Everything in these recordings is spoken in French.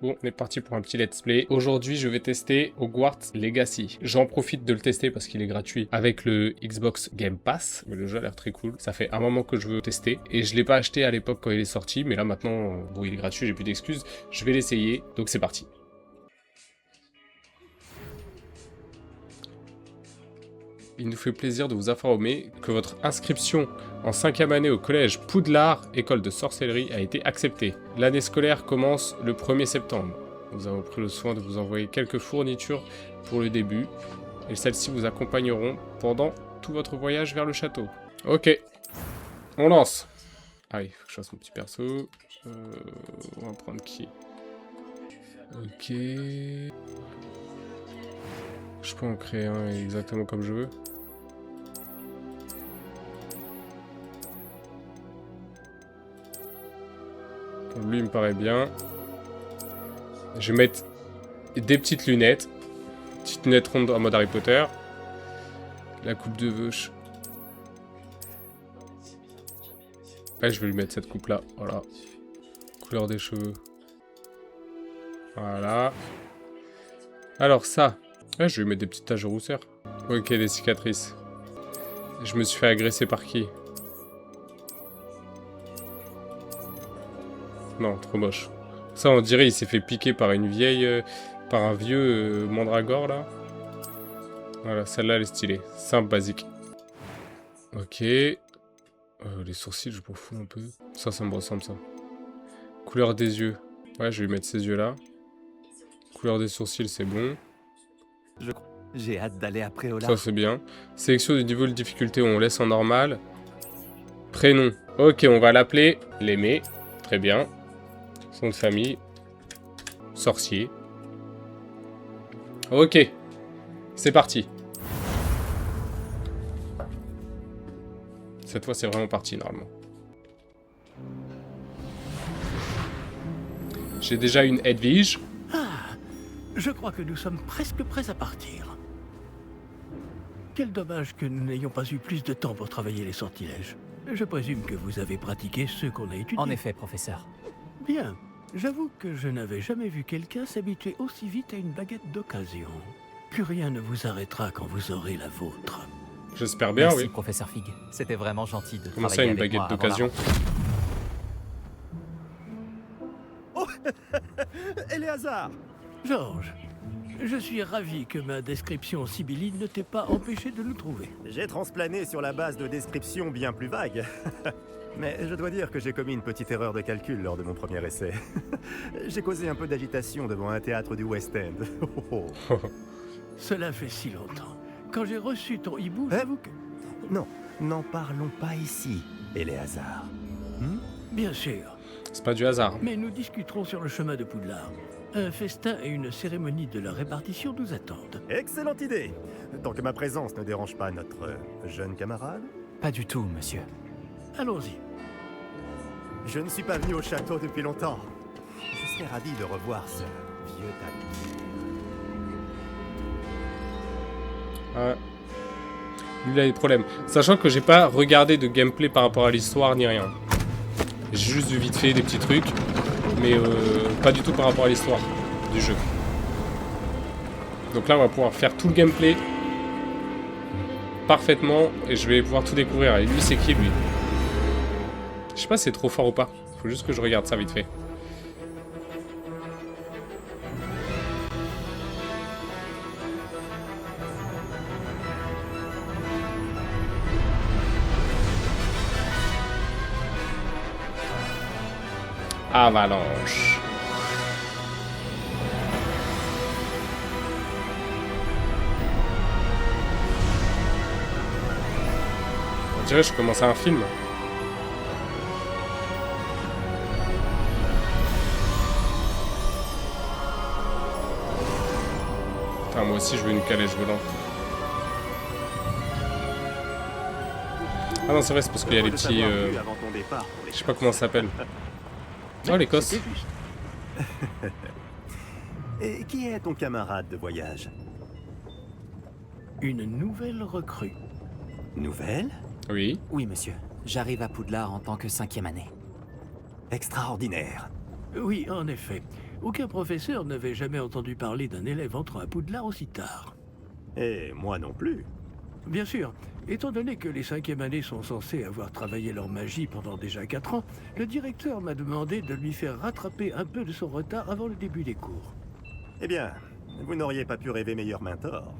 Bon, on est parti pour un petit let's play. Aujourd'hui, je vais tester Hogwarts Legacy. J'en profite de le tester parce qu'il est gratuit avec le Xbox Game Pass. Mais le jeu a l'air très cool. Ça fait un moment que je veux tester. Et je l'ai pas acheté à l'époque quand il est sorti. Mais là, maintenant, bon, il est gratuit, j'ai plus d'excuses. Je vais l'essayer. Donc, c'est parti. Il nous fait plaisir de vous informer que votre inscription en 5e année au collège Poudlard, école de sorcellerie, a été acceptée. L'année scolaire commence le 1er septembre. Nous avons pris le soin de vous envoyer quelques fournitures pour le début, et celles-ci vous accompagneront pendant tout votre voyage vers le château. Ok, on lance. Ah oui, il faut que je fasse mon petit perso. On va prendre qui? Ok. Je peux en créer un exactement comme je veux. Lui, il me paraît bien. Je vais mettre des petites lunettes. Petites lunettes rondes en mode Harry Potter. La coupe de veuche. Ouais, je vais lui mettre cette coupe-là. Voilà. Couleur des cheveux. Voilà. Alors ça. Ouais, je vais lui mettre des petites taches de rousseur. Ok, des cicatrices. Je me suis fait agresser par qui? Non, trop moche. Ça, on dirait il s'est fait piquer par une vieille... par un vieux mandragore, là. Voilà, celle-là, elle est stylée. Simple, basique. Ok. Les sourcils, je m'en fous un peu. Ça me ressemble, ça. Couleur des yeux. Ouais, je vais lui mettre ces yeux-là. Couleur des sourcils, c'est bon. J'ai hâte d'aller après Olaf. Ça, c'est bien. Sélection du niveau de difficulté, on laisse en normal. Prénom. Ok, on va l'appeler l'aimer. Très bien. Son de famille. Sorcier. Ok. C'est parti. Cette fois, c'est vraiment parti, normalement. J'ai déjà une Edwige. Je crois que nous sommes presque prêts à partir. Quel dommage que nous n'ayons pas eu plus de temps pour travailler les sortilèges. Je présume que vous avez pratiqué ceux qu'on a étudiés. En effet, professeur. Bien. J'avoue que je n'avais jamais vu quelqu'un s'habituer aussi vite à une baguette d'occasion. Plus rien ne vous arrêtera quand vous aurez la vôtre. J'espère bien, Merci, oui. professeur Fig. C'était vraiment gentil de Comment ça, travailler une avec baguette moi avant d'occasion? Éléazar! Georges, je suis ravi que ma description sibylline ne t'ait pas empêché de nous trouver. J'ai transplané sur la base de descriptions bien plus vagues. Mais je dois dire que j'ai commis une petite erreur de calcul lors de mon premier essai. J'ai causé un peu d'agitation devant un théâtre du West End. Cela fait si longtemps. Quand j'ai reçu ton hibou, Hein? j'avoue que... Non, n'en parlons pas ici, Éléazar. Bien sûr, C'est pas du hasard. mais nous discuterons sur le chemin de Poudlard. Un festin et une cérémonie de la répartition nous attendent. Excellente idée! Tant que ma présence ne dérange pas notre jeune camarade. Pas du tout, monsieur. Allons-y. Je ne suis pas venu au château depuis longtemps. Je serais ravi de revoir ce vieux tapis. Ouais. Lui, il a des problèmes. Sachant que j'ai pas regardé de gameplay par rapport à l'histoire ni rien. J'ai juste vu vite fait des petits trucs. Mais pas du tout par rapport à l'histoire du jeu. Donc là, on va pouvoir faire tout le gameplay parfaitement. Et je vais pouvoir tout découvrir. Et lui, c'est qui, lui? Je sais pas si c'est trop fort ou pas. Faut juste que je regarde ça vite fait. Avalanche. On dirait que je commence un film. Putain, moi aussi je veux une calèche volante. Ah non, c'est vrai, c'est parce qu'il y a les petits... Je sais pas comment ça s'appelle. Oh, l'Écosse. C'était juste. Et qui est ton camarade de voyage? Une nouvelle recrue. Nouvelle? Oui. Oui, monsieur. J'arrive à Poudlard en tant que 5e année. Extraordinaire. Oui, en effet. Aucun professeur n'avait jamais entendu parler d'un élève entrant à Poudlard aussi tard. Et moi non plus. Bien sûr, étant donné que les 5e années sont censées avoir travaillé leur magie pendant déjà 4 ans, le directeur m'a demandé de lui faire rattraper un peu de son retard avant le début des cours. Eh bien, vous n'auriez pas pu rêver meilleur mentor.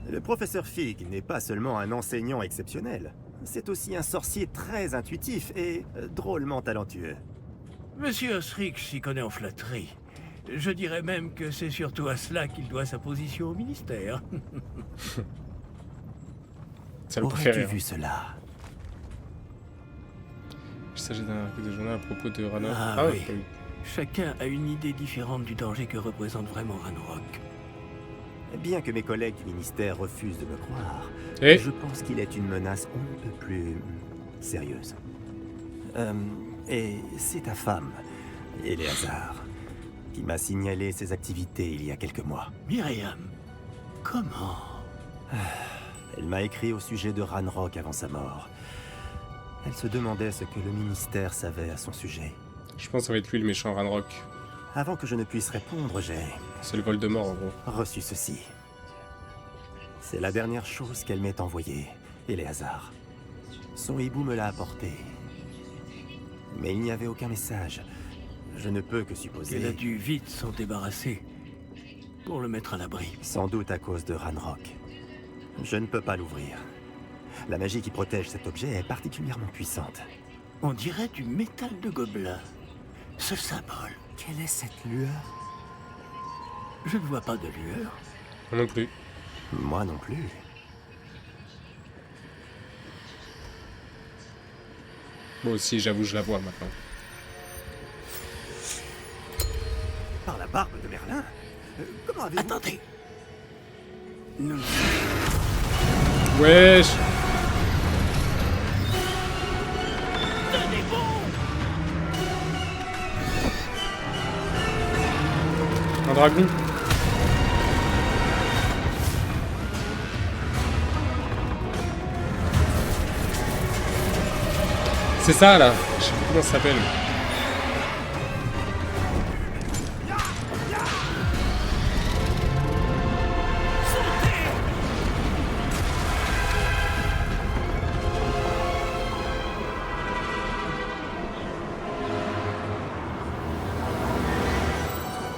Le professeur Fig n'est pas seulement un enseignant exceptionnel, c'est aussi un sorcier très intuitif et drôlement talentueux. Monsieur Osric s'y connaît en flatterie. Je dirais même que c'est surtout à cela qu'il doit sa position au ministère. Ça le fait Aurais-tu rire. vu cela? Il s'agit d'un article de journal à propos de Ranrock. Ah oui. Oui. Chacun a une idée différente du danger que représente vraiment Ranrock. Bien que mes collègues du ministère refusent de me croire, Et je pense qu'il est une menace on ne peut plus sérieuse. Et c'est ta femme, Eleazar, qui m'a signalé ses activités il y a quelques mois. Myriam, comment? Elle m'a écrit au sujet de Ranrock avant sa mort. Elle se demandait ce que le ministère savait à son sujet. je pense que ça va être lui le méchant Ranrock. Avant que je ne puisse répondre, j'ai C'est le Voldemort en gros. reçu ceci. C'est la dernière chose qu'elle m'ait envoyée, Eleazar. Son hibou me l'a apporté. Mais il n'y avait aucun message. Je ne peux que supposer... Elle a dû vite s'en débarrasser pour le mettre à l'abri. Sans doute à cause de Ranrock. Je ne peux pas l'ouvrir. La magie qui protège cet objet est particulièrement puissante. On dirait du métal de gobelin. Ce symbole, Quelle est cette lueur? je ne vois pas de lueur. Moi non plus. Moi non plus. Moi aussi, j'avoue, je la vois maintenant. Par la barbe de Merlin comment avez-vous... Attendez. Nous... Wesh! Tenez bon! Un dragon? C'est ça là! Je sais plus comment ça s'appelle.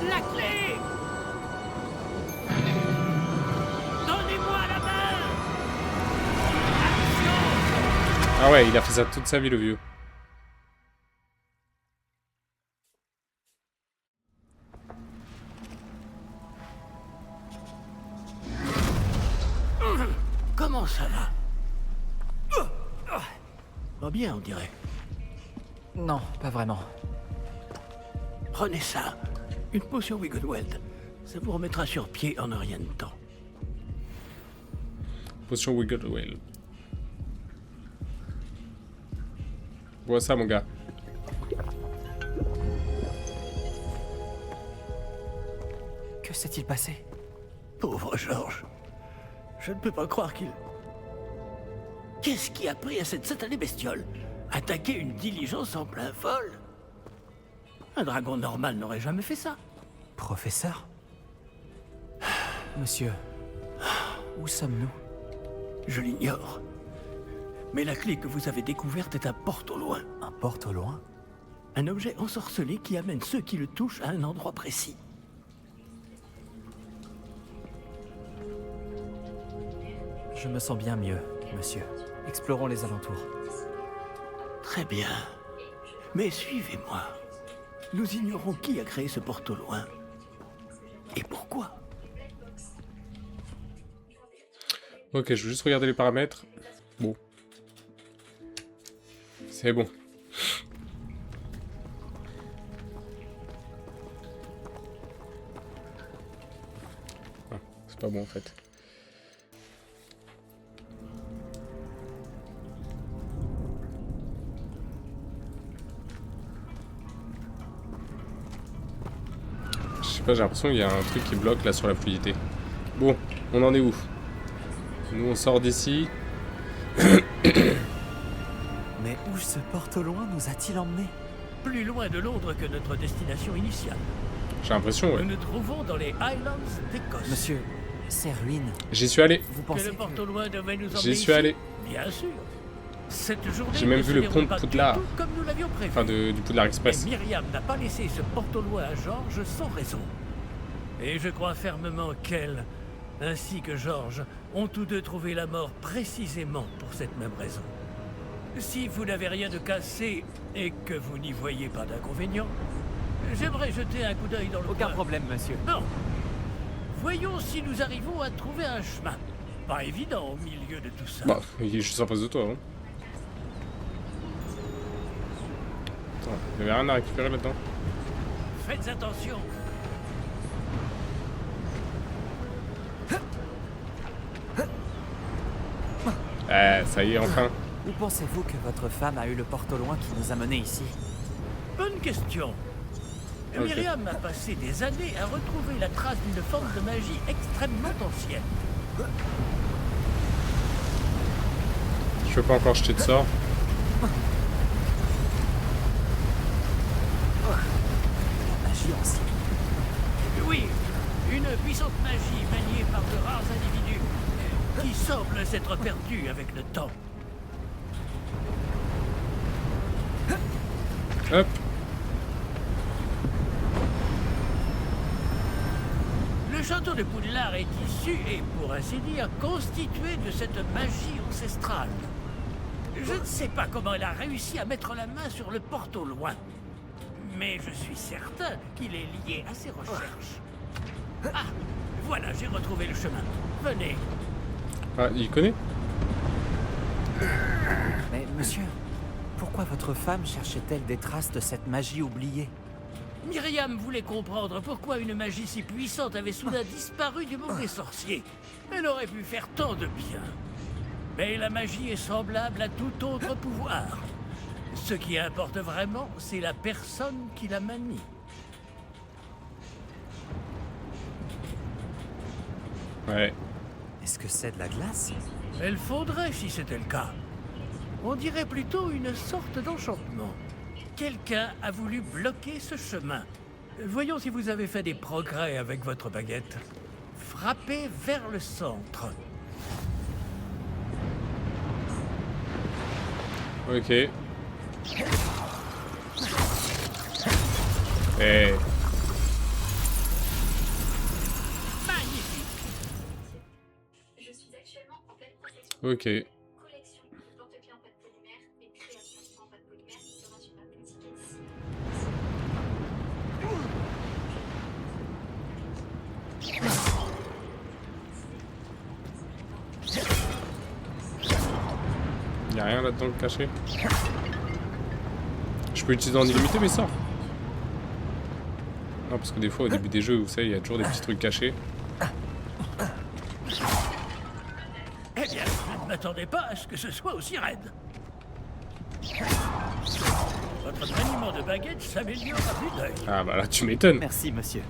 La clé! Donnez-moi la main! Ah ouais, il a fait ça toute sa vie le vieux. Comment ça va? Pas bien, on dirait. Non, pas vraiment. Prenez ça. Une potion Wiggleweld. Ça vous remettra sur pied en un rien de temps. Potion Wigglewell. Vois ça mon gars. Que s'est-il passé? Pauvre Georges. Je ne peux pas croire qu'il... Qu'est-ce qui a pris à cette satanée bestiole? Attaquer une diligence en plein vol? Un dragon normal n'aurait jamais fait ça. Professeur? Monsieur, où sommes-nous? Je l'ignore. Mais la clé que vous avez découverte est un porte au loin. Un porte au loin? Un objet ensorcelé qui amène ceux qui le touchent à un endroit précis. Je me sens bien mieux, monsieur. Explorons les alentours. Très bien. Mais suivez-moi. Nous ignorons qui a créé ce porte au loin. Et pourquoi? Ok, je vais juste regarder les paramètres. Bon. C'est bon. Ah, c'est pas bon en fait. Je sais pas, j'ai l'impression qu'il y a un truc qui bloque là sur la fluidité. Bon, on en est où? Nous on sort d'ici. Mais où ce porte au loin nous a-t-il emmenés? Plus loin de Londres que notre destination initiale. J'ai l'impression, ouais. Nous nous trouvons dans les Highlands d'Écosse. Monsieur, ces ruines, J'y suis allé. vous Que pensez le que... porte au loin devait nous emmener J'y suis ici? allé. Bien sûr. Cette journée J'ai même ne vu se le déroule pont de pas du Poudlard. tout comme nous l'avions prévu. Enfin, du Poudlard Mais Express. Myriam n'a pas laissé ce porte au loin à Georges sans raison. Et je crois fermement qu'elle, ainsi que Georges, ont tous deux trouvé la mort précisément pour cette même raison. Si vous n'avez rien de cassé et que vous n'y voyez pas d'inconvénient, j'aimerais jeter un coup d'œil dans le Aucun coin. problème, monsieur. Non. Voyons si nous arrivons à trouver un chemin. Pas évident au milieu de tout ça. Bah, il est juste en face de toi, hein. Attends, il y avait rien à récupérer là-dedans. Faites attention. Ça y est, enfin. Où pensez-vous que votre femme a eu le porte au loin qui nous a menés ici? Bonne question. Ok. Myriam a passé des années à retrouver la trace d'une forme de magie extrêmement ancienne. Je peux pas encore jeter de sort. La magie ancienne. Oui, une puissante magie maniée par de rares individus qui semble s'être perdue avec le temps. Hop. Le château de Poudlard est issu et, pour ainsi dire, constitué de cette magie ancestrale. Je ne sais pas comment elle a réussi à mettre la main sur le porte au loin, mais je suis certain qu'il est lié à ses recherches. Ah, voilà, j'ai retrouvé le chemin. Venez. Ah, il connaît? Mais monsieur, pourquoi votre femme cherchait-elle des traces de cette magie oubliée? Myriam voulait comprendre pourquoi une magie si puissante avait soudain disparu du monde des sorciers. Elle aurait pu faire tant de bien. Mais la magie est semblable à tout autre pouvoir. Ce qui importe vraiment, c'est la personne qui la manie. Ouais. Est-ce que c'est de la glace? Elle faudrait si c'était le cas. On dirait plutôt une sorte d'enchantement. Quelqu'un a voulu bloquer ce chemin. Voyons si vous avez fait des progrès avec votre baguette. Frappez vers le centre. Ok. Eh. Magnifique. Je suis actuellement en pleine protection. Ok. Collection de porte-clés en pâte polymère et création en pâte polymère sera sur ma petite caisse. Y'a rien là-dedans de caché. Je peux utiliser en illimité mes sorts? Non, parce que des fois au début des jeux, vous savez, il y a toujours des petits trucs cachés. Eh bien, je ne m'attendais pas à ce que ce soit aussi raide. Votre maniement de baguette s'améliore à vue d'œil. Ah bah là, tu m'étonnes. Merci, monsieur.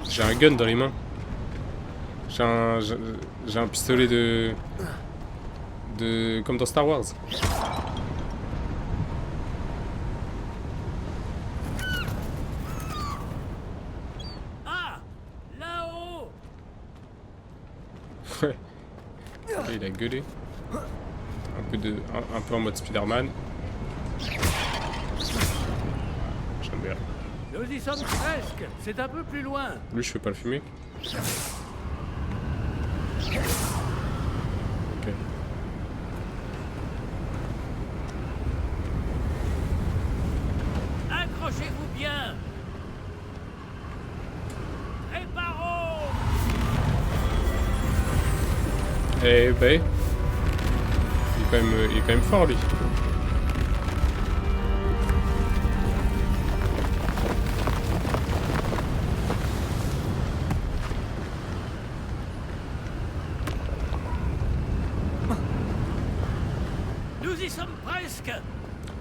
J'ai un gun dans les mains. J'ai un pistolet de... Comme dans Star Wars. Ah, là-haut. Ouais. Ok, il a gueulé. Un peu en mode Spider-Man. J'aime bien. Nous y sommes presque. C'est un peu plus loin. Lui, je peux pas le fumer. Ok. Accrochez-vous bien. Réparons. Eh ben... il est quand même fort, lui. Nous y sommes presque.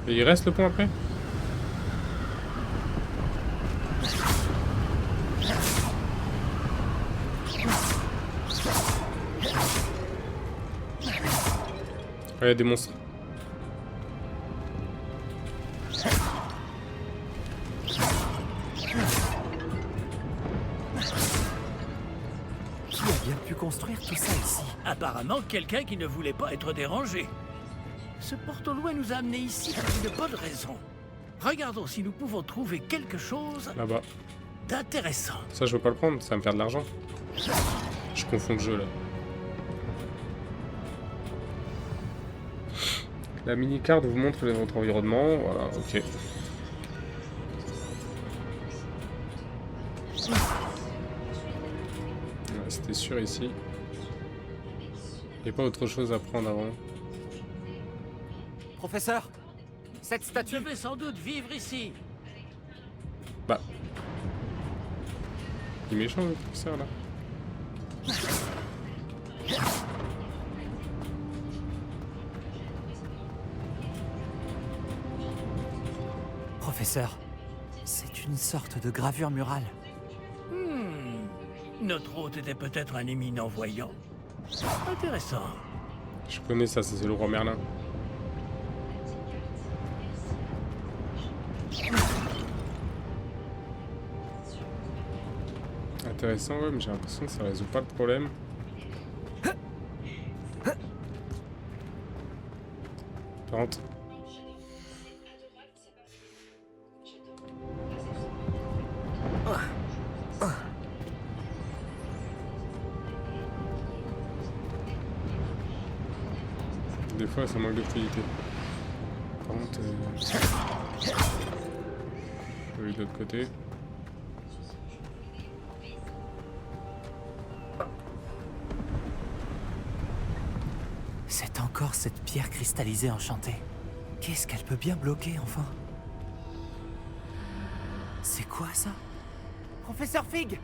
Et il reste le pont après? Ouais, il y a des monstres. Qui a bien pu construire tout ça ici? Apparemment, quelqu'un qui ne voulait pas être dérangé. Ce porte au loin nous a amenés ici pour une bonne raison. Regardons si nous pouvons trouver quelque chose Là-bas. d'intéressant. Ça, je veux pas le prendre, ça va me faire de l'argent. Je confonds le jeu, là. La mini-carte vous montre votre environnement. Voilà, ok. Ouais, c'était sûr ici. Il n'y a pas autre chose à prendre avant. Professeur, cette Je statue... vais sans doute vivre ici. Bah. Il est méchant, le professeur, là. Professeur, c'est une sorte de gravure murale. Notre hôte était peut-être un éminent voyant. Intéressant. Je connais ça, c'est le roi Merlin. Intéressant, ouais, mais j'ai l'impression que ça résout pas le problème. Rentre. Des fois, ça manque de fluidité. Par contre, je vais de l'autre côté. C'est encore cette pierre cristallisée enchantée. Qu'est-ce qu'elle peut bien bloquer, enfin? C'est quoi, ça? Professeur Fig!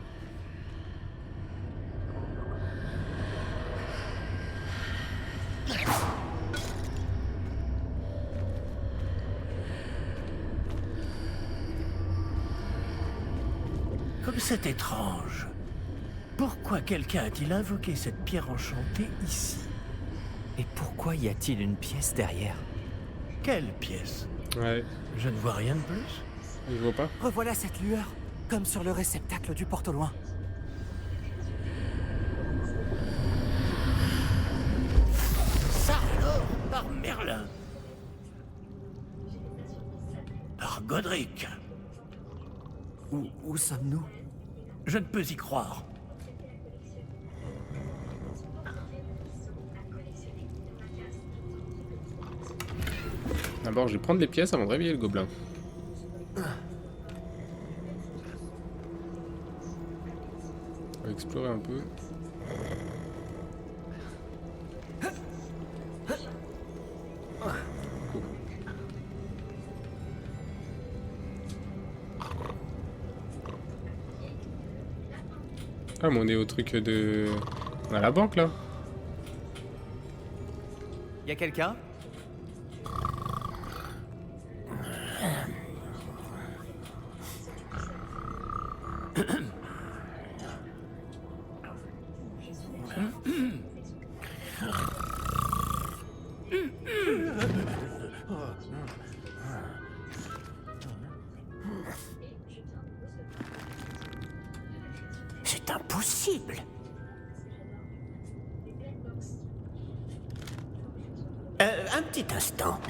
Comme c'est étrange. Pourquoi quelqu'un a-t-il invoqué cette pierre enchantée ici? Et pourquoi y a-t-il une pièce derrière? Quelle pièce? Ouais, Je ne vois rien de plus. il voit pas. Revoilà cette lueur, comme sur le réceptacle du porte au loin. Ça alors, par Merlin. Par Godric. Où sommes-nous? Je ne peux y croire. D'abord, je vais prendre les pièces avant de réveiller le gobelin. On va explorer un peu. Ah, mais on est au truc de... On est à la banque, là. Y a quelqu'un? C'est impossible. Un petit instant.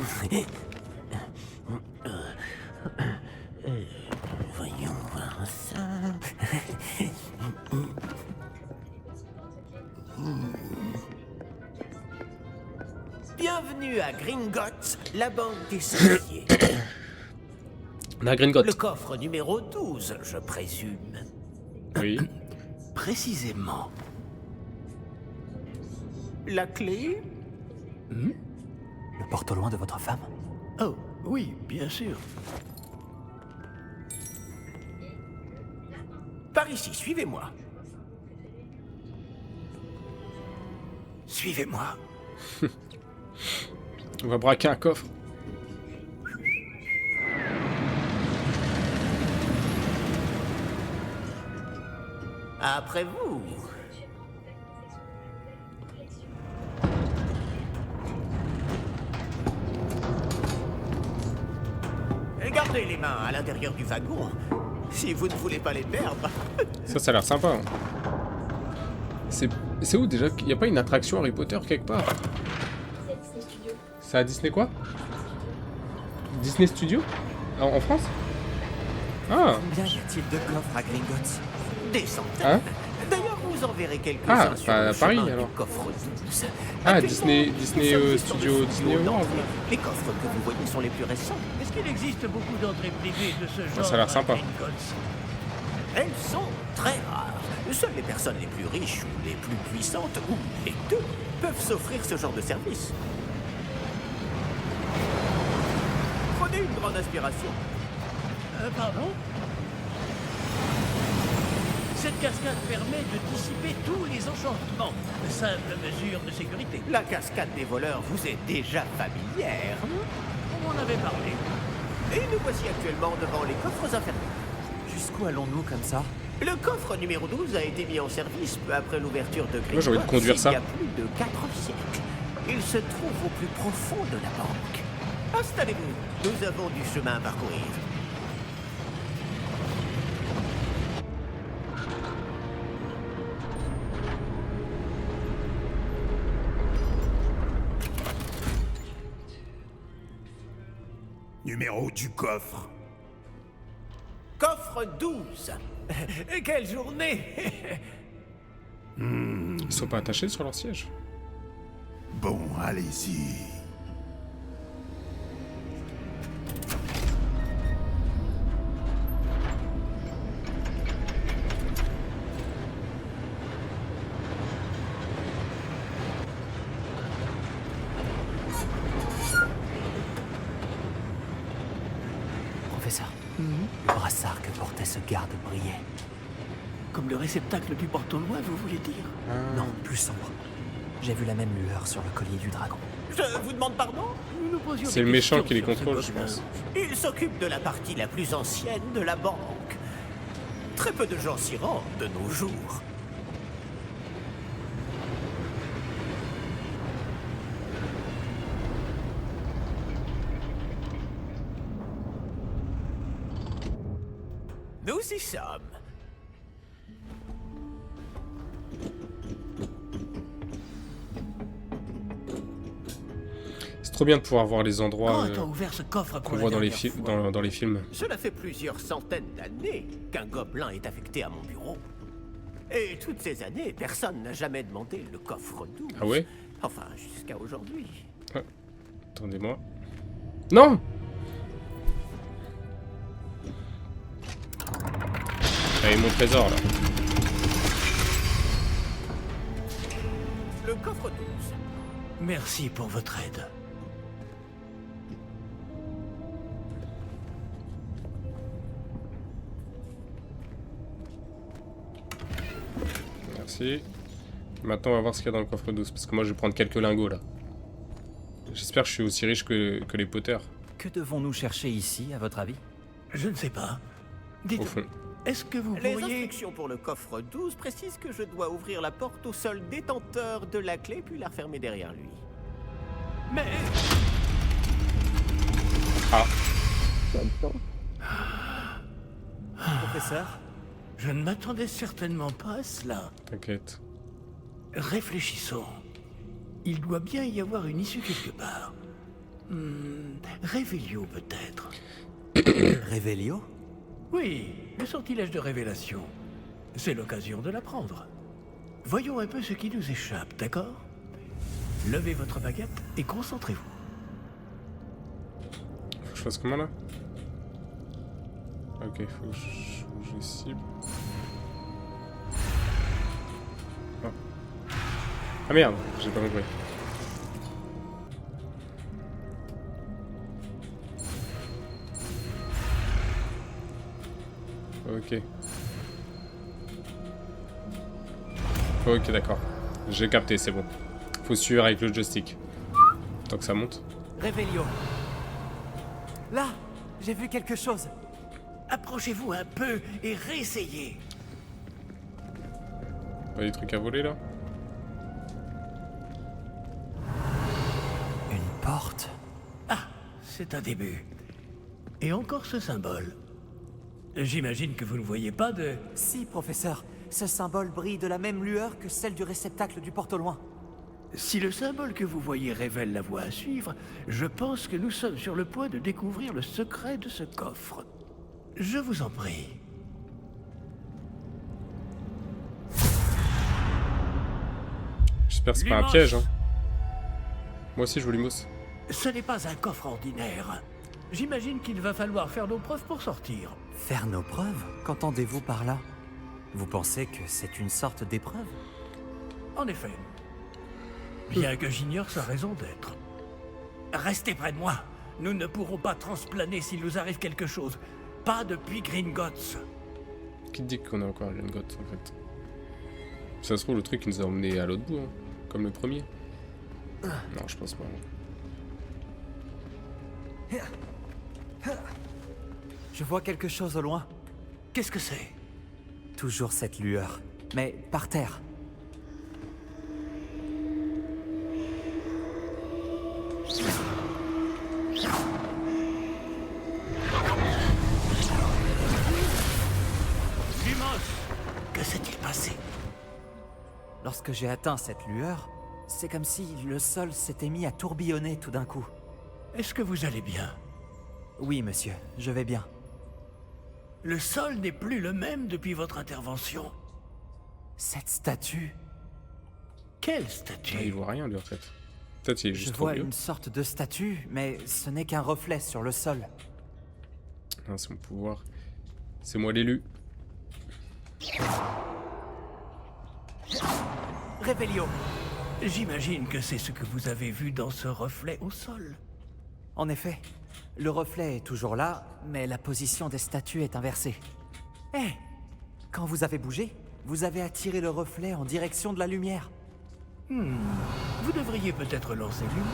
Voyons voir ça. Bienvenue à Gringotts, la banque des sorciers. On a Gringotts. Le coffre numéro 12, je présume. Oui. Précisément. La clé? Le porte au loin de votre femme? Oh, oui, bien sûr. Par ici, suivez-moi. Suivez-moi. On va braquer un coffre. Après vous. Gardez les mains à l'intérieur du wagon. si vous ne voulez pas les perdre. Ça a l'air sympa. Hein. C'est où déjà? Il n'y a pas une attraction Harry Potter quelque part? C'est Disney Studio. C'est à Disney quoi? Disney Studio? En France? Ah. Combien y a-t-il de coffres à Gringotts? Des centaines. Hein? D'ailleurs, vous en verrez quelques-uns Ah, sur à le Paris, chemin du alors. coffre 12. Ah, Actuellement, Disney, nous sommes sur Studio le Disney studio World. d'entrée. Les coffres que vous voyez sont les plus récents. Est-ce qu'il existe beaucoup d'entrées privées de ce genre Ça a l'air sympa. à Gringotts? Elles sont très rares. Seules les personnes les plus riches ou les plus puissantes, ou les deux, peuvent s'offrir ce genre de service. Prenez une grande inspiration. Pardon? Cette cascade permet de dissiper tous les enchantements. Simple mesure de sécurité. La cascade des voleurs vous est déjà familière. On m'en avait parlé. Et nous voici actuellement devant les coffres infernaux. Jusqu'où allons-nous comme ça? Le coffre numéro 12 a été mis en service peu après l'ouverture de Gringotts. Moi, j'ai envie de conduire ça. Il y a plus de 4 siècles. Il se trouve au plus profond de la banque. Installez-vous. Nous avons du chemin à parcourir. Numéro du coffre. Coffre 12. Quelle journée. Ils sont pas attachés sur leur siège? Bon, allez-y. Professeur, le brassard que portait ce garde brillait. Comme le réceptacle du porte-au-loin, vous voulez dire? Non, plus sombre. J'ai vu la même lueur sur le collier du dragon. Je vous demande pardon? Nous nous posions C'est des le méchant questions qui les sur ce contrôle, je gobelin. pense. Il s'occupe de la partie la plus ancienne de la banque. Très peu de gens s'y rendent de nos jours. Nous y sommes. C'est trop bien de pouvoir voir les endroits Quand a-t-on ouvert ce coffre pour qu'on la voit dans les, dernière fois? dans les films. Cela fait plusieurs centaines d'années qu'un gobelin est affecté à mon bureau. Et toutes ces années, personne n'a jamais demandé le coffre 12. Ah ouais? Enfin, jusqu'à aujourd'hui. Attendez-moi. Non! Allez, mon trésor, là. Le coffre 12. Merci pour votre aide. Merci. Maintenant, on va voir ce qu'il y a dans le coffre 12, parce que moi, je vais prendre quelques lingots, là. J'espère que je suis aussi riche que les Potter, Que devons-nous chercher ici, à votre avis? Je ne sais pas. au Dites, fond. est-ce que vous Les pourriez... instructions pour le coffre 12 précisent que je dois ouvrir la porte au seul détenteur de la clé, puis la refermer derrière lui. Mais... Ah, Professeur? Je ne m'attendais certainement pas à cela. t'inquiète. Réfléchissons. Il doit bien y avoir une issue quelque part. Révélio peut-être. Révélio? Oui, le sortilège de révélation. C'est l'occasion de l'apprendre. Voyons un peu ce qui nous échappe, d'accord? Levez votre baguette et concentrez-vous. Faut que je fasse comment, là? Ok, faut que je cible. Ah. Ah merde, j'ai pas compris. Ok. Ok, d'accord. J'ai capté, c'est bon. Faut suivre avec le joystick. Tant que ça monte. Révélio. Là, j'ai vu quelque chose. Approchez-vous un peu et réessayez. Pas des trucs à voler, là? Une porte. Ah, c'est un début. Et encore ce symbole. J'imagine que vous ne voyez pas de... Si, professeur. Ce symbole brille de la même lueur que celle du réceptacle du porte au loin. Si le symbole que vous voyez révèle la voie à suivre, je pense que nous sommes sur le point de découvrir le secret de ce coffre. Je vous en prie. J'espère que c'est pas un Lumos. piège, hein. Moi aussi je veux Lumos. Ce n'est pas un coffre ordinaire. J'imagine qu'il va falloir faire nos preuves pour sortir. Faire nos preuves? Qu'entendez-vous par là? Vous pensez que c'est une sorte d'épreuve? En effet. Bien que j'ignore sa raison d'être. Restez près de moi. Nous ne pourrons pas transplaner s'il nous arrive quelque chose. Pas depuis Gringotts. Qui te dit qu'on est encore à Gringotts en fait? Ça se trouve le truc qui nous a emmenés à l'autre bout, hein. Comme le premier. Non, je pense pas. Je vois quelque chose au loin. Qu'est-ce que c'est? Toujours cette lueur. Mais par terre. Lumos! Que s'est-il passé? Lorsque j'ai atteint cette lueur, c'est comme si le sol s'était mis à tourbillonner tout d'un coup. Est-ce que vous allez bien? Oui, monsieur, je vais bien. Le sol n'est plus le même depuis votre intervention. Cette statue, Quelle Ah, il statue? voit rien lui en fait. Peut-être il est je juste trop vois vieux. une sorte de statue, mais ce n'est qu'un reflet sur le sol. Ah, c'est mon pouvoir. C'est moi l'élu. Révélio. J'imagine que c'est ce que vous avez vu dans ce reflet au sol. En effet, le reflet est toujours là, mais la position des statues est inversée. Eh, quand vous avez bougé, vous avez attiré le reflet en direction de la lumière. Vous devriez peut-être lancer Lumos.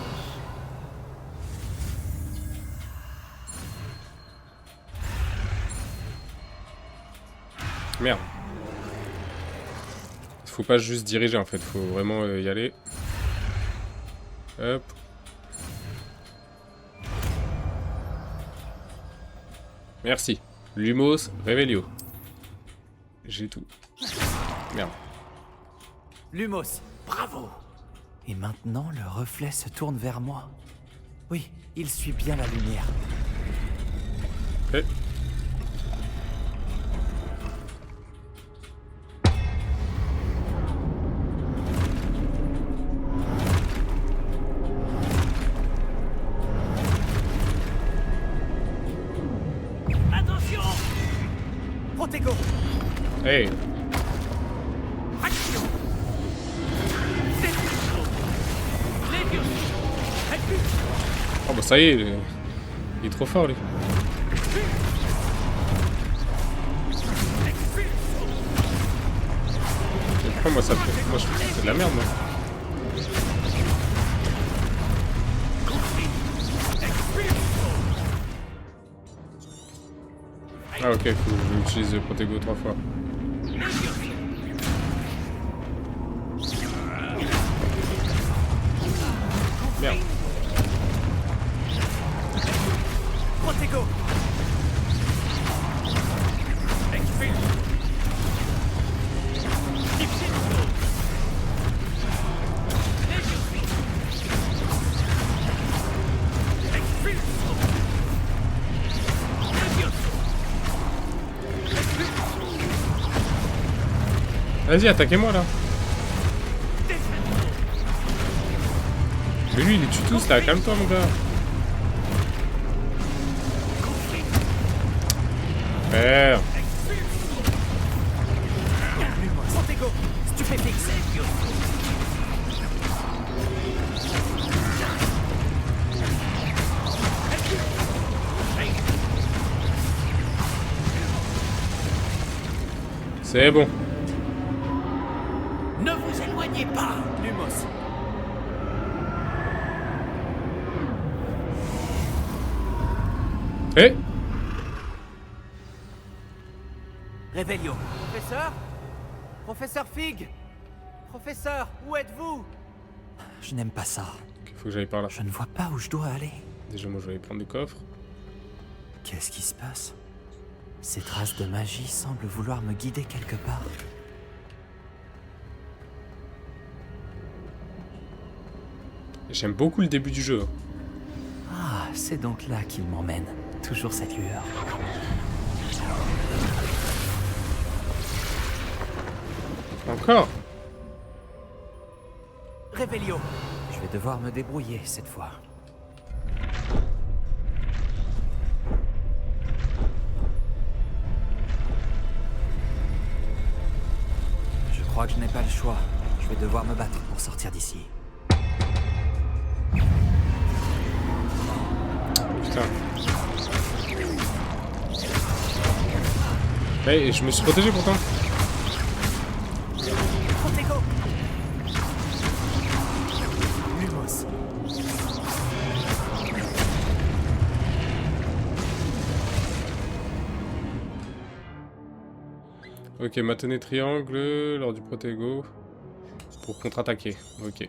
Merde. Faut pas juste diriger en fait, faut vraiment y aller. Hop. Merci. Lumos, Revelio. J'ai tout. Merde. Lumos. Bravo! Et maintenant, le reflet se tourne vers moi. Oui, il suit bien la lumière. Eh. Attention! Protego. Hey. Action! Destruction! Levioso! Expulsion! Oh bah ça y est, il est trop fort lui. Expulsion! Et pourquoi moi ça fait... Moi je trouve que c'est de la merde moi. Ah ok, faut que j'utilise le Protego 3 fois. Merde. Protego. Expulsion! Ipsilio! Levioso! Expulsion! Levioso! Vas-y, attaquez-moi là. Descendo! Mais lui, il les tue tous là, calme-toi mon gars. Merde. Protego. Stupéfixe. C'est bon. Ne vous éloignez pas! Lumos. Eh. Révélio. Professeur? Professeur Fig? Professeur, où êtes-vous? Je n'aime pas ça. Il faut que j'aille par là. Je ne vois pas où je dois aller. Déjà moi je vais aller prendre des coffres. Qu'est-ce qui se passe? Ces traces de magie semblent vouloir me guider quelque part. J'aime beaucoup le début du jeu. Ah, c'est donc là qu'il m'emmène. Toujours cette lueur. Encore? Révélio. Je vais devoir me débrouiller cette fois. Je crois que je n'ai pas le choix. Je vais devoir me battre pour sortir d'ici. Putain. Hey, je me suis protégé pourtant. Protego. Lumos. Ok, maintenez triangle lors du protego pour contre-attaquer. Ok.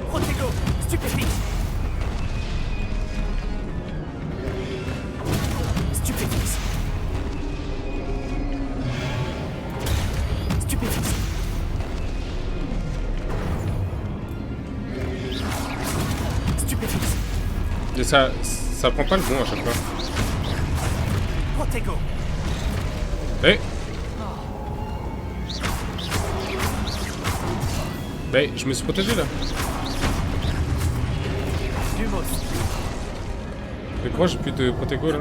Protego. Stupéfixe. Stupéfixe. Stupéfixe. Stupéfixe. Et ça prend pas le bon à chaque fois. Protego. Eh! Ben, je me suis protégé là. Lumos. Mais pourquoi j'ai plus de protego là?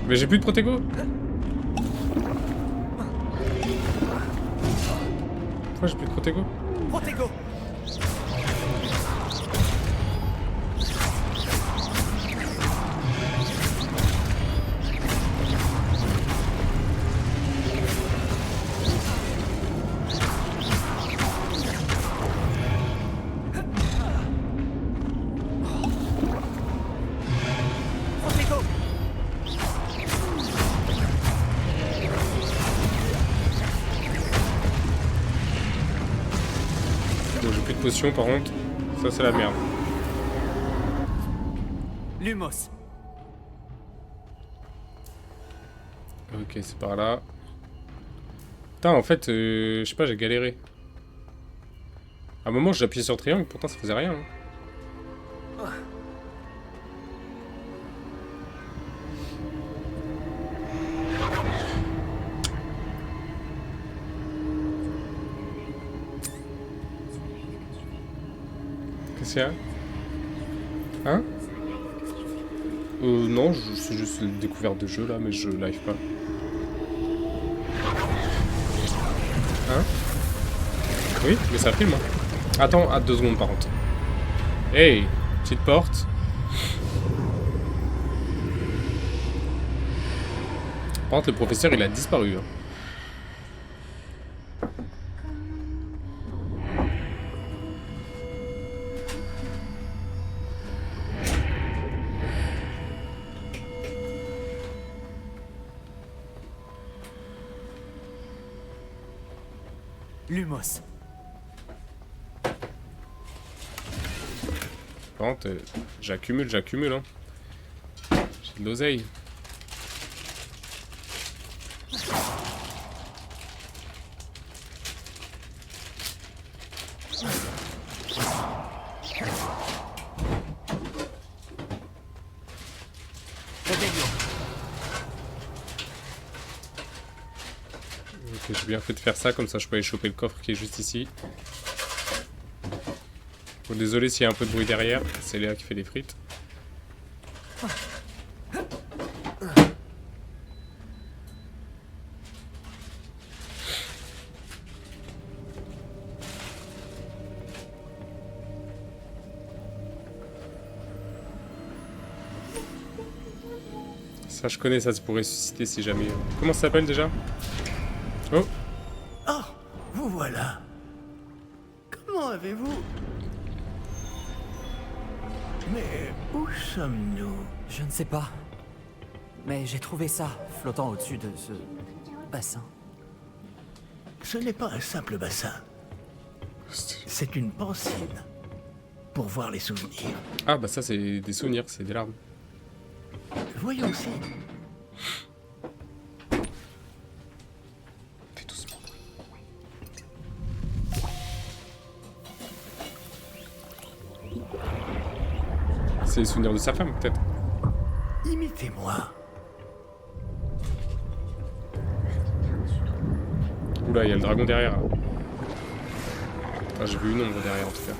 Mais j'ai plus de protego? Pourquoi j'ai plus de protego? Protego. Protego. Bon, j'ai plus de potions par contre. Ça, c'est la merde. Lumos. Ok, c'est par là. Putain, en fait, je sais pas, j'ai galéré. À un moment, j'ai appuyé sur triangle, pourtant ça faisait rien. Hein. Qu'est-ce qu'il y a? Hein? Non, c'est juste une découverte de jeu là, mais je live pas. Hein? Oui, mais ça filme. Hein. Attends, à 2 secondes par contre. Hey, petite porte. Par contre, le professeur il a disparu. Hein. Lumos. Par contre, j'accumule. Hein. J'ai de l'oseille. Révélio. Ok, j'ai bien fait de faire ça, comme ça je peux aller choper le coffre qui est juste ici. Bon, désolé s'il y a un peu de bruit derrière, c'est Léa qui fait des frites. Ça je connais, ça c'est pour ressusciter si jamais. Comment ça s'appelle déjà? Oh! Oh, vous voilà. Comment avez-vous... Mais où sommes-nous? Je ne sais pas. Mais j'ai trouvé ça, flottant au-dessus de ce bassin. Ce n'est pas un simple bassin. C'est une pancine. Pour voir les souvenirs. Ah bah ça c'est des souvenirs, c'est des larmes. Voyons aussi. Fais doucement. C'est les souvenirs de sa femme peut-être. Imitez-moi. Oula, il y a le dragon derrière. Là. Ah, j'ai vu une ombre derrière en tout cas.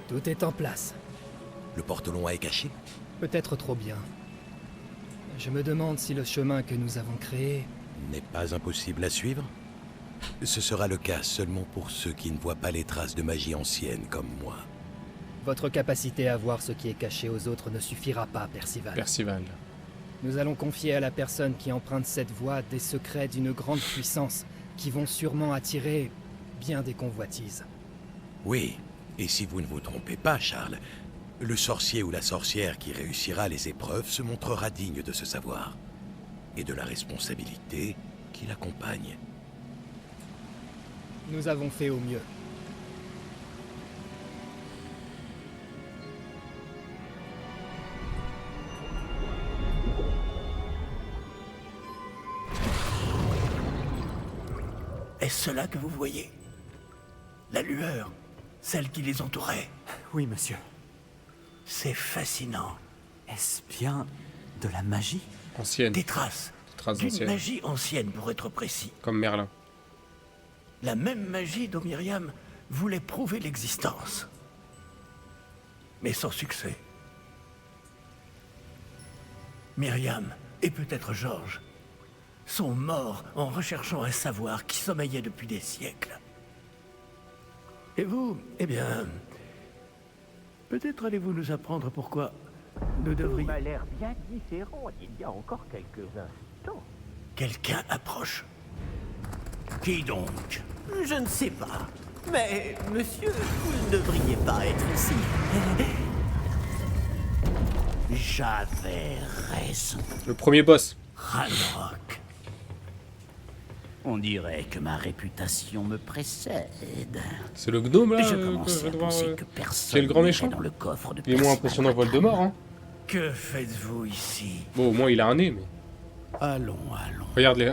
Tout est en place. Le porte-long est caché? Peut-être trop bien. Je me demande si le chemin que nous avons créé... N'est pas impossible à suivre? Ce sera le cas seulement pour ceux qui ne voient pas les traces de magie ancienne comme moi. Votre capacité à voir ce qui est caché aux autres ne suffira pas, Percival. Percival. Nous allons confier à la personne qui emprunte cette voie des secrets d'une grande puissance qui vont sûrement attirer bien des convoitises. Oui, et si vous ne vous trompez pas, Charles, le sorcier ou la sorcière qui réussira les épreuves se montrera digne de ce savoir. Et de la responsabilité qui l'accompagne. Nous avons fait au mieux. Est-ce cela que vous voyez? La lueur, celle qui les entourait. Oui, monsieur. C'est fascinant. Est-ce bien de la magie? Ancienne. Des traces. Traces D'une anciennes. magie ancienne, pour être précis. Comme Merlin. La même magie dont Myriam voulait prouver l'existence. Mais sans succès. Myriam, et peut-être Georges, sont morts en recherchant un savoir qui sommeillait depuis des siècles. Et vous, eh bien... Peut-être allez-vous nous apprendre pourquoi nous devrions... m'a l'air bien différent il y a encore quelques instants. Quelqu'un approche. Qui donc? Je ne sais pas. Mais, monsieur, vous ne devriez pas être ici. J'avais raison. Le premier boss. Ranrock. On dirait que ma réputation me précède. C'est le gnome là Je que commençais je vais à devoir, penser que personne c'est le grand n'irait méchant. dans le coffre de Il est moins impressionnant que Voldemort, hein. Que faites-vous ici? Bon, au moins il a un nez, mais... Allons. Regarde les...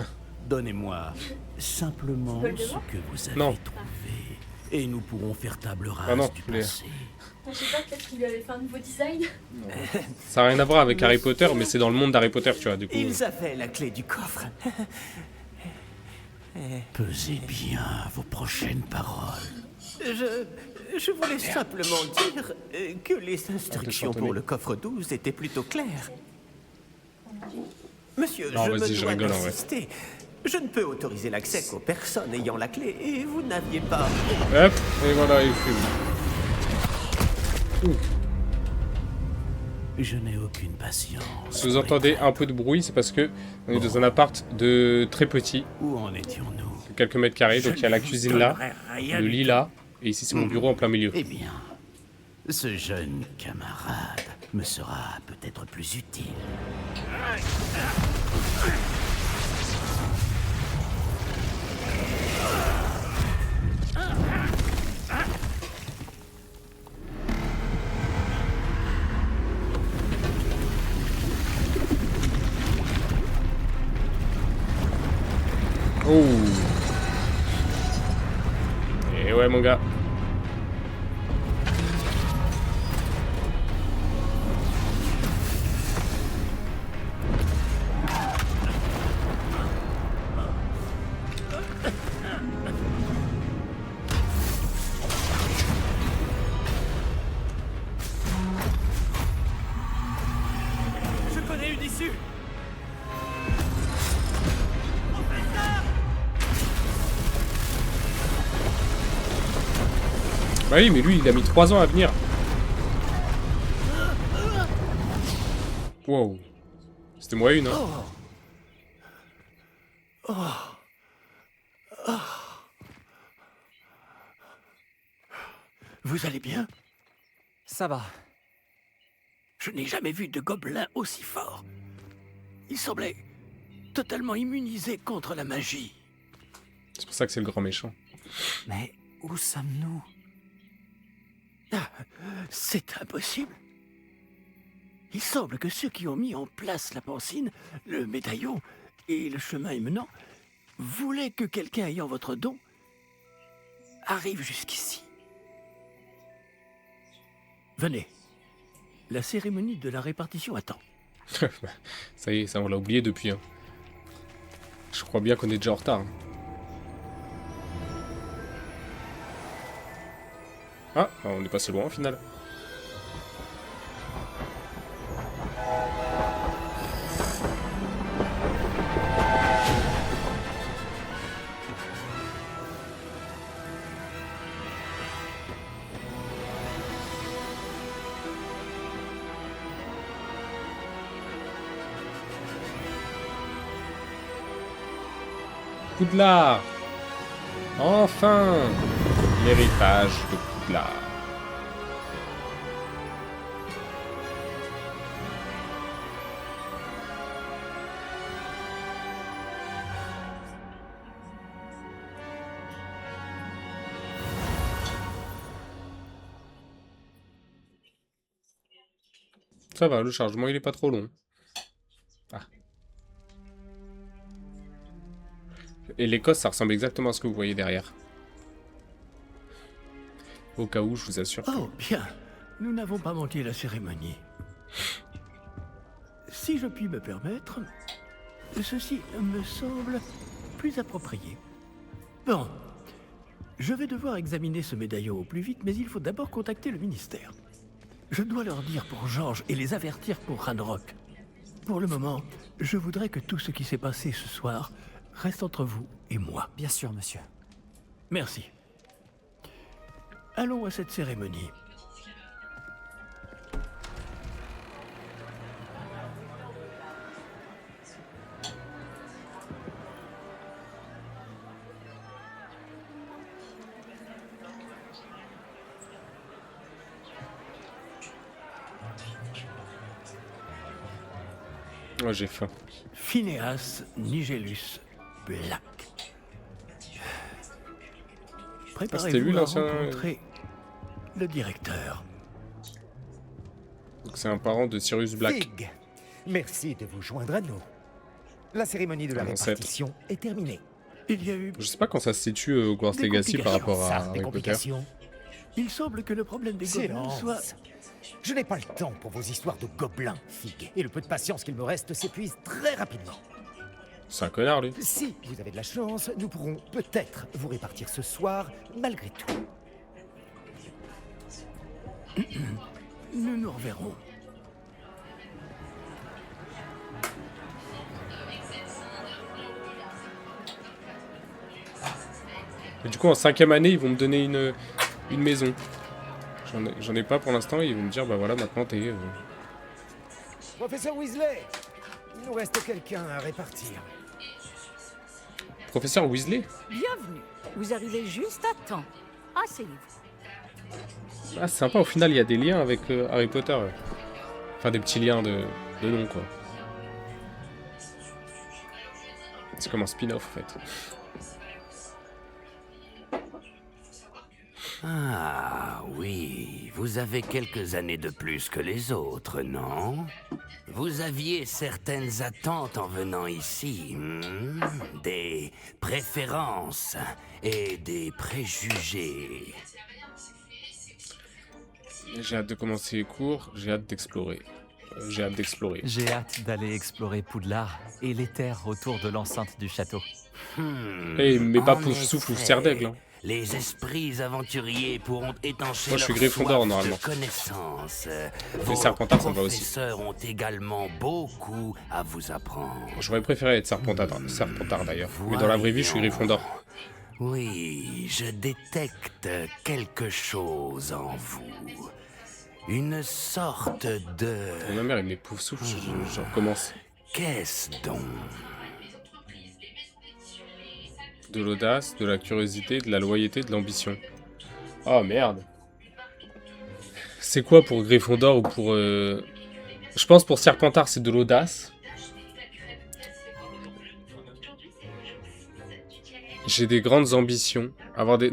Donnez-moi simplement ce que vous avez Non. trouvé. Et nous pourrons faire table rase Ah non, du les- passé. Je sais pas, peut-être qu'il lui avait fait un nouveau design. Ça n'a rien à voir avec Harry Potter, mais c'est dans le monde d'Harry Potter, tu vois, du coup... Ils avaient la clé du coffre. Pesez bien vos prochaines paroles. Je voulais simplement dire que les instructions chantonner. pour le coffre 12 étaient plutôt claires. Monsieur, Non, je vas-y, me je dois rigole, en vrai. d'insister. Je ne peux autoriser l'accès qu'aux personnes ayant la clé, et vous n'aviez pas... Hop, et voilà, il fume. Je n'ai aucune patience. Si vous entendez un peu de bruit, c'est parce que on est dans un appart de très petit, Où en étions-nous? quelques mètres carrés, donc il y a la cuisine là, le lit là, et ici c'est mon bureau en plein milieu. Eh bien, ce jeune camarade me sera peut-être plus utile. Oh. Et ouais mon gars. Je connais une issue. Bah oui, mais lui il a mis 3 ans à venir. Wow. C'était moi une, hein. Vous allez bien? Ça va. Je n'ai jamais vu de gobelin aussi fort. Il semblait totalement immunisé contre la magie. C'est pour ça que c'est le grand méchant. Mais où sommes-nous? Ah, c'est impossible. Il semble que ceux qui ont mis en place la pancine, le médaillon et le chemin émenant voulaient que quelqu'un ayant votre don arrive jusqu'ici. Venez. La cérémonie de la répartition attend. Ça y est, ça on l'a oublié depuis. Hein. Je crois bien qu'on est déjà en retard. Hein. Ah, on est passé loin au final. Poudlard! Enfin! L'héritage de Poudlard. Ça va, le chargement il est pas trop long. Ah. Et l'Écosse, ça ressemble exactement à ce que vous voyez derrière. Au cas où, je vous assure. Oh, bien. Nous n'avons pas manqué la cérémonie. Si je puis me permettre, ceci me semble plus approprié. Bon. Je vais devoir examiner ce médaillon au plus vite, mais il faut d'abord contacter le ministère. Je dois leur dire pour Georges et les avertir pour Ranrock. Pour le moment, je voudrais que tout ce qui s'est passé ce soir reste entre vous et moi. Bien sûr, monsieur. Merci. Allons à cette cérémonie. Oh, j'ai faim. Phineas Nigellus Black. c'était Préparez-vous lui, à l'ancien- rencontrer le directeur. Donc c'est un parent de Sirius Black. Fig, merci de vous joindre à nous. La cérémonie de la Un ancêtre. répartition est terminée. Il y a eu... Je sais pas quand ça se situe Hogwarts Des Legacy par rapport à Ça, Harry des Potter. complications. Il semble que le problème des gobelins Silence. soit... Je n'ai pas le temps pour vos histoires de gobelins, Fig. Et le peu de patience qu'il me reste s'épuise très rapidement. C'est un connard, lui. Si vous avez de la chance, nous pourrons peut-être vous répartir ce soir, malgré tout. Nous nous reverrons. Et du coup, en 5e année, ils vont me donner une maison. J'en ai pas pour l'instant, et ils vont me dire, bah voilà, maintenant t'es... Professeur Weasley, il nous reste quelqu'un à répartir. Professeur Weasley? Bienvenue. Vous arrivez juste à temps. Asseyez-vous. Ah, c'est sympa, au final, il y a des liens avec Harry Potter. Enfin, des petits liens de nom, quoi. C'est comme un spin-off, en fait. Ah oui, vous avez quelques années de plus que les autres, non? Vous aviez certaines attentes en venant ici, des préférences et des préjugés. J'ai hâte de commencer les cours, j'ai hâte d'explorer. J'ai hâte d'explorer. J'ai hâte d'aller explorer Poudlard et les terres autour de l'enceinte du château. Eh, mais pas En Poufsouffle ou effet, Serre d'Aigle, hein. Les esprits aventuriers pourront étancher Moi, je suis leur Gryffondor, soif normalement. de connaissances. Les Vos Serpentards, ça me va aussi. professeurs ont également beaucoup à vous apprendre. J'aurais préféré être Serpentard d'ailleurs. Mais dans la vraie vie, je suis Gryffondor. Oui, je détecte quelque chose en vous. Une sorte de... Ma mère, il met Poufsouffle, je recommence. Qu'est-ce donc? De l'audace, de la curiosité, de la loyauté, de l'ambition. Oh merde. C'est quoi pour Gryffondor ou pour... Je pense pour Serpentard, c'est de l'audace. J'ai des grandes ambitions. Avoir des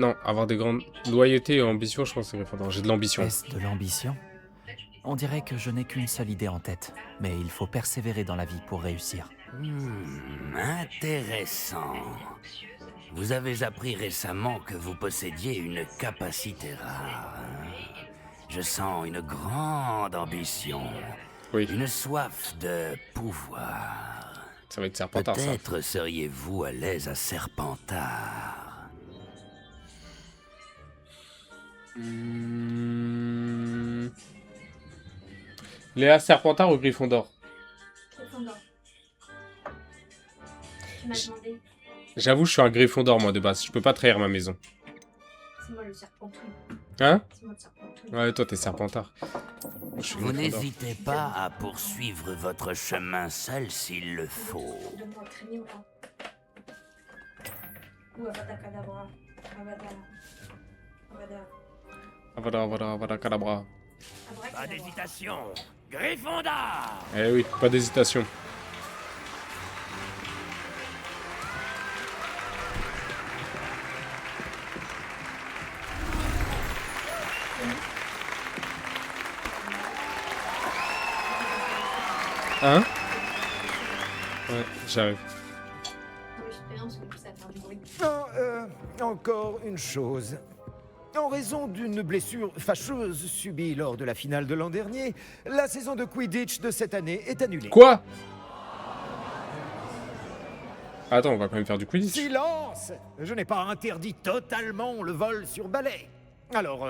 grandes loyautés et ambitions, je pense que c'est Gryffondor. J'ai de l'ambition. Est-ce de l'ambition? On dirait que je n'ai qu'une seule idée en tête, mais il faut persévérer dans la vie pour réussir. Intéressant. Vous avez appris récemment que vous possédiez une capacité rare. Je sens une grande ambition. Oui. Une soif de pouvoir. Ça va être Serpentard, ça. Peut-être seriez-vous à l'aise à Serpentard. Léa, Serpentard ou Gryffondor? Gryffondor. Tu m'as demandé. J'avoue, je suis un Gryffondor, moi, de base. Je peux pas trahir ma maison. C'est moi le serpentou. Hein? C'est moi le serpentou. Ouais, toi, t'es Serpentard. Je suis Vous Gryffondor. n'hésitez pas à poursuivre votre chemin seul s'il le faut. Donne-moi Crémy ou pas? Ou Avada Kedavra. Avada Kedavra. Pas d'hésitation. Gryffondor! Eh oui, pas d'hésitation. Hein? Ouais, j'arrive. Encore une chose. En raison d'une blessure fâcheuse subie lors de la finale de l'an dernier, la saison de Quidditch de cette année est annulée. Quoi? Attends, on va quand même faire du Quidditch. Silence! Je n'ai pas interdit totalement le vol sur balai. Alors,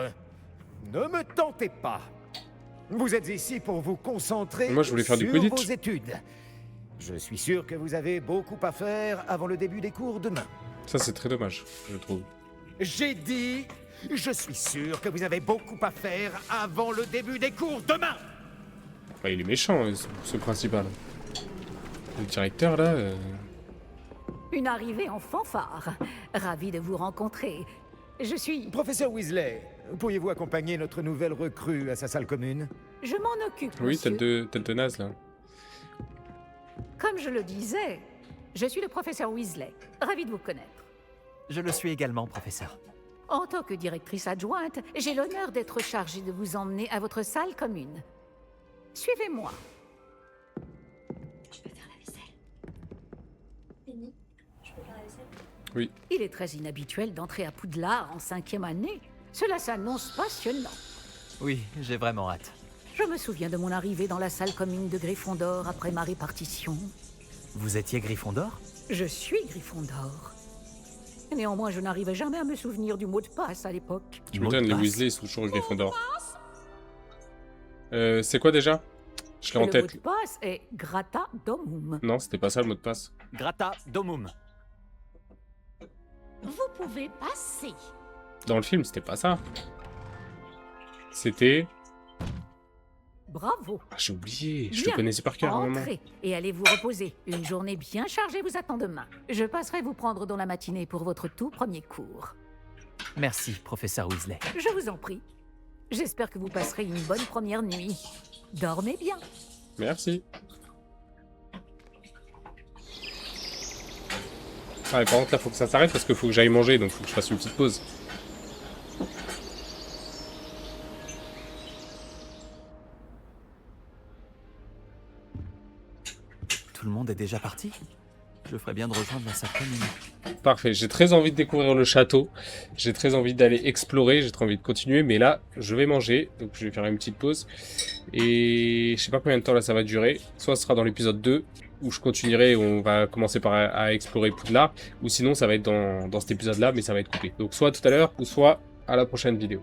ne me tentez pas. Vous êtes ici pour vous concentrer Moi, je voulais faire du sur Quidditch. vos études. Je suis sûr que vous avez beaucoup à faire avant le début des cours demain. Ça, c'est très dommage, je trouve. J'ai dit, je suis sûr que vous avez beaucoup à faire avant le début des cours demain. Ouais, il est méchant, ce principal. Le directeur, là... Une arrivée en fanfare. Ravi de vous rencontrer. Je suis... Professeur Weasley, pourriez-vous accompagner notre nouvelle recrue à sa salle commune? Je m'en occupe, Oui, monsieur. tête de naze, là. Comme je le disais, je suis le professeur Weasley. Ravi de vous connaître. Je le suis également, professeur. En tant que directrice adjointe, j'ai l'honneur d'être chargée de vous emmener à votre salle commune. Suivez-moi. Je peux faire la vaisselle. Penny, je peux faire la vaisselle? Oui. Il est très inhabituel d'entrer à Poudlard en 5e année. Cela s'annonce passionnant. Oui, j'ai vraiment hâte. Je me souviens de mon arrivée dans la salle commune de Gryffondor après ma répartition. Vous étiez Gryffondor? Je suis Gryffondor. Néanmoins, je n'arrivais jamais à me souvenir du mot de passe à l'époque. Tu m'étonnes, les Weasley, ils sont toujours Gryffondor. C'est quoi déjà? Je l'ai en Le tête. mot de passe est Grata Domum. Non, c'était pas ça le mot de passe. Grata Domum. Vous pouvez passer. Dans le film, c'était pas ça. C'était... Bravo. Ah, j'ai oublié, je Bien. le connaissais par cœur. Vraiment. Entrez et allez vous reposer. Une journée bien chargée vous attend demain. Je passerai vous prendre dans la matinée pour votre tout premier cours. Merci, professeur Weasley. Je vous en prie. J'espère que vous passerez une bonne première nuit. Dormez bien. Merci. Ah, mais par contre, là, faut que ça s'arrête parce qu'il faut que j'aille manger, donc faut que je fasse une petite pause. Tout le monde est déjà parti? Je ferais bien de rejoindre la salle commune. Parfait, j'ai très envie de découvrir le château. J'ai très envie d'aller explorer, j'ai très envie de continuer, mais là, je vais manger, donc je vais faire une petite pause. Et je sais pas combien de temps là ça va durer. Soit ce sera dans l'épisode 2, où je continuerai, où on va commencer par à explorer Poudlard, ou sinon ça va être dans cet épisode-là, mais ça va être coupé. Donc soit tout à l'heure, ou soit à la prochaine vidéo.